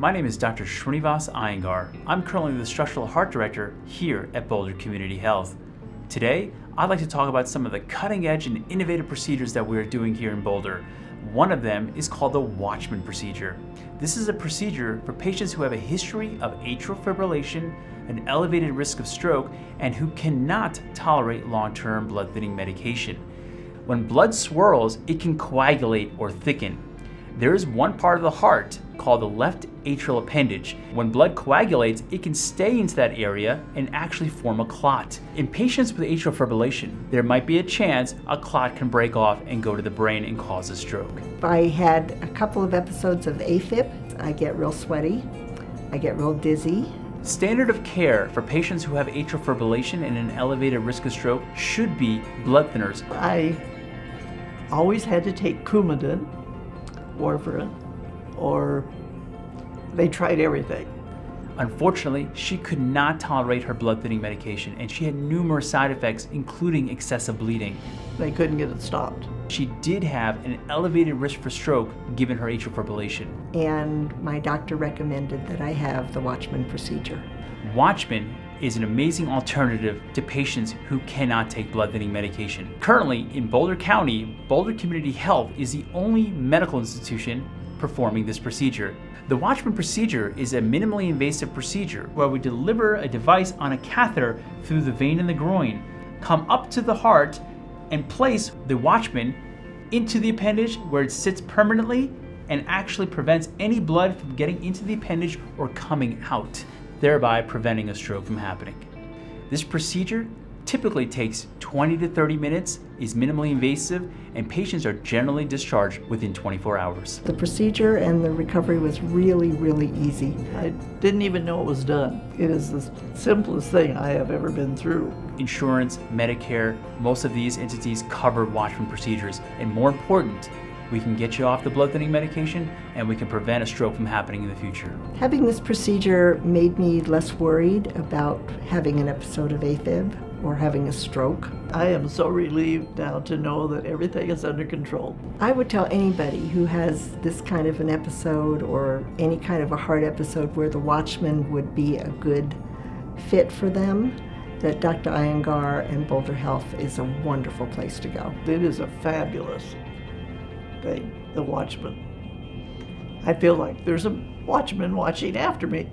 my name is Dr. Srinivas Iyengar. I'm currently the Structural Heart Director here at Boulder Community Health. Today, I'd like to talk about some of the cutting-edge and innovative procedures that we're doing here in Boulder. One of them is called the Watchman procedure. This is a procedure for patients who have a history of atrial fibrillation, an elevated risk of stroke, and who cannot tolerate long-term blood-thinning medication. When blood swirls, it can coagulate or thicken. There is one part of the heart called the left atrial appendage. When blood coagulates, it can stay into that area and actually form a clot. In patients with atrial fibrillation, there might be a chance a clot can break off and go to the brain and cause a stroke. I had a couple of episodes of AFib. I get real sweaty. I get real dizzy. Standard of care for patients who have atrial fibrillation and an elevated risk of stroke should be blood thinners. I always had to take Coumadin, warfarin, or they tried everything. Unfortunately, she could not tolerate her blood thinning medication and she had numerous side effects, including excessive bleeding. They couldn't get it stopped. She did have an elevated risk for stroke given her atrial fibrillation. And my doctor recommended that I have the Watchman procedure. Watchman is an amazing alternative to patients who cannot take blood thinning medication. Currently, in Boulder County, Boulder Community Health is the only medical institution performing this procedure. The Watchman procedure is a minimally invasive procedure where we deliver a device on a catheter through the vein in the groin, come up to the heart, and place the Watchman into the appendage where it sits permanently and actually prevents any blood from getting into the appendage or coming out, thereby preventing a stroke from happening. This procedure typically takes 20 to 30 minutes, is minimally invasive, and patients are generally discharged within 24 hours. The procedure and the recovery was really easy. I didn't even know it was done. It is the simplest thing I have ever been through. Insurance, Medicare, most of these entities cover Watchman procedures, and more important, we can get you off the blood thinning medication and we can prevent a stroke from happening in the future. Having this procedure made me less worried about having an episode of AFib or having a stroke. I am so relieved now to know that everything is under control. I would tell anybody who has this kind of an episode or any kind of a heart episode where the Watchman would be a good fit for them, that Dr. Iyengar and Boulder Health is a wonderful place to go. It is a fabulous thing, the Watchman. I feel like there's a Watchman watching after me.